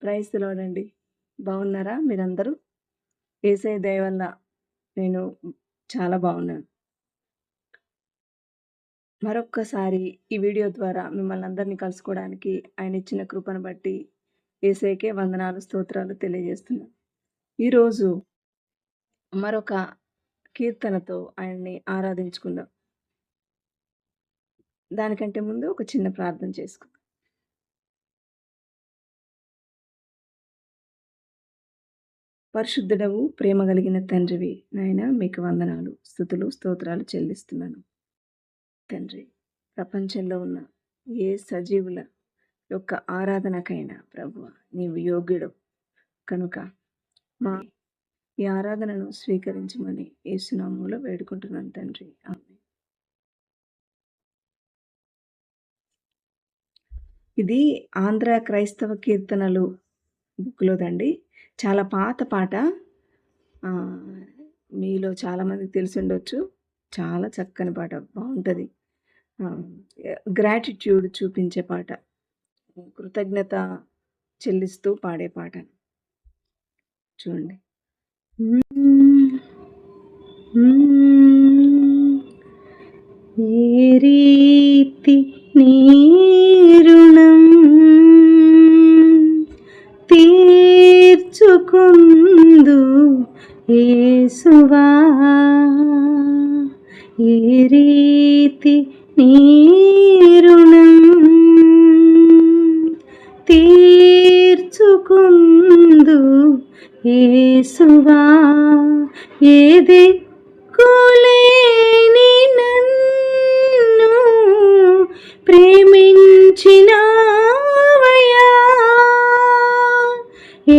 Praise the lord అండి. బాగున్నారా మీరందరూ? యేసయ్య దయ వల్ల నేను చాలా బాగున్నాను. మరొక్కసారి ఈ వీడియో ద్వారా మిమ్మల్ని అందరినీ కలుసుకోవడానికి ఆయన ఇచ్చిన కృపను బట్టి యేసయ్యకే వందనాలు, స్తోత్రాలు తెలియజేస్తున్నాను. ఈరోజు మరొక కీర్తనతో ఆయన్ని ఆరాధించుకుందాం. దానికంటే ముందు ఒక చిన్న ప్రార్థన చేసుకుందాం. పరిశుద్ధుడవు, ప్రేమ కలిగిన తండ్రివి, నాయన మీకు వందనాలు, స్తుతులు, స్తోత్రాలు చెల్లిస్తున్నాను. తండ్రి, ప్రపంచంలో ఉన్న ఏ సజీవుల యొక్క ఆరాధనకైనా ప్రభువ నీవు యోగ్యుడు కనుక మా ఈ ఆరాధనను స్వీకరించమని యేసునామములో వేడుకుంటున్నాను తండ్రి. ఆమేన్. ఇది ఆంధ్ర క్రైస్తవ కీర్తనలు బుక్లోదండి. చాలా పాత పాట. మీలో చాలామందికి తెలిసి ఉండొచ్చు. చాలా చక్కని పాట, బాగుంటుంది. గ్రాటిట్యూడ్ చూపించే పాట, కృతజ్ఞత చెల్లిస్తూ పాడే పాట. చూడండి. ఏ రీతి నీ రుణం తీర్చుకుందు యేసువా, ఏ రీతి నీ రుణం తీర్చుకుందు యేసువా, ఏ దిక్కులేని నన్ను ప్రేమించినావయ్యా,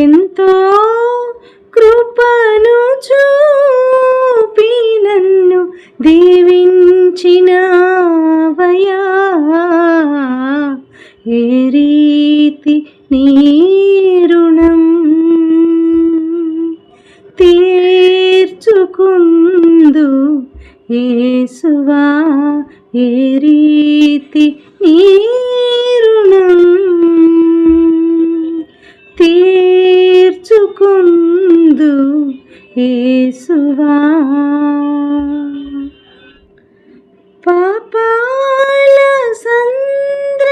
ఎంతో కృపను చూపి నన్ను దీవించినావయ్యా, ఏ రీతి నీ రుణం తీర్చుకుందు యేసువా, ఏ రీతి నీ రుణం తీర్చుకుందు యేసువా, పాపాల సంద్రమందున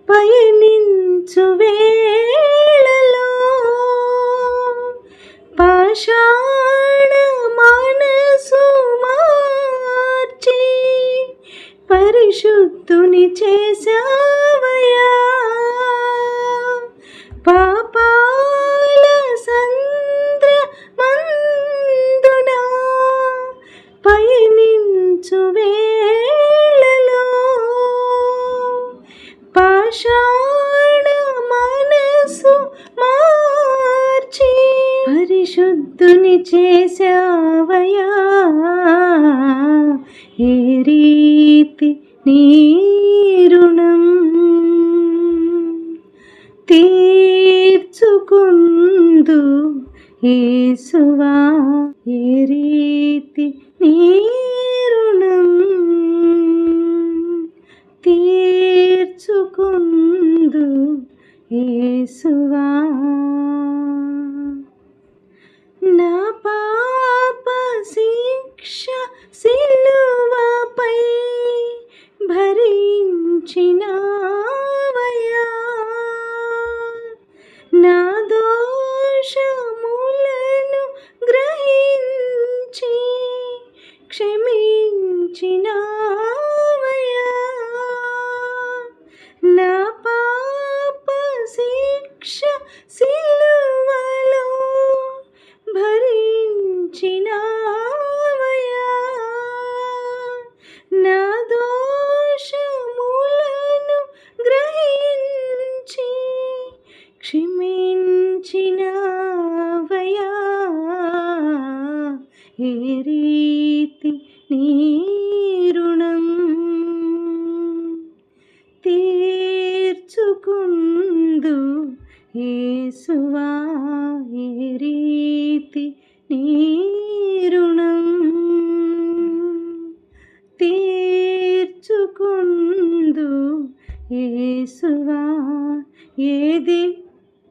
పయనించు వేళలో పాషాణ మనసు మార్చి పరిశుద్ధుని చేశావయ్యా, పాపాల సంద్రమందున పయనించు వేళలో పాషాణ మనసు మార్చి పరిశుద్ధుని చేశావయ్యా, ఏ రీతి నీ రుణం తీర్చుకుందు యేసువా, ఏ రీతి నీ రుణం తీర్చుకుందు యేసువా, నా పాప శిక్ష సిలువపై భరించినావయ్యా, నా దోషములను గ్రహించి క్షమించినావయ్యా, నా పాప శిక్ష సిలువలో భరించినావయ్యా, నా దోషములను గ్రహించి క్షమించినావయ్యా, ఏ రీతి నీ రుణం తీర్చుకుందు యేసువా, ఏ రీతి నీ రుణం తీర్చుకుందు యేసువా ఏది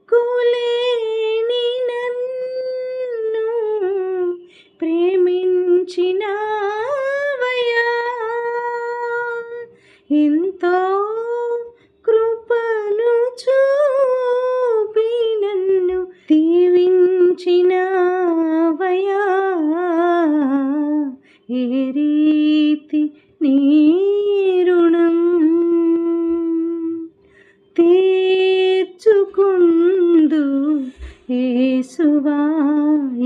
కులేని నన్ను ప్రేమించినావయ్యా ఎంతో కృపను చూపి నన్ను దీవించినావయ్యా ఏ రీతి నీ రుణం తీర్చుకుందు యేసువా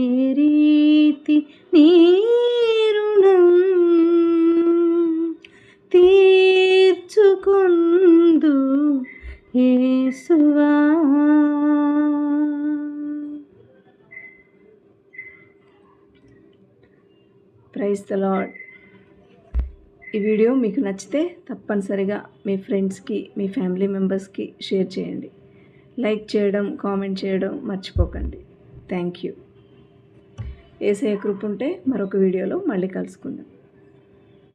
ఏ రీతి నీ రుణం తీర్చుకుందు యేసువా. Praise the Lord. ఈ వీడియో మీకు నచ్చితే తప్పనిసరిగా మీ ఫ్రెండ్స్కి మీ ఫ్యామిలీ మెంబర్స్కి షేర్ చేయండి. లైక్ చేయడం కామెంట్ చేయడం మర్చిపోకండి. Thank you. యేసయ్య కృప ఉంటే మరొక వీడియోలో మళ్ళీ కలుసుకుందాం.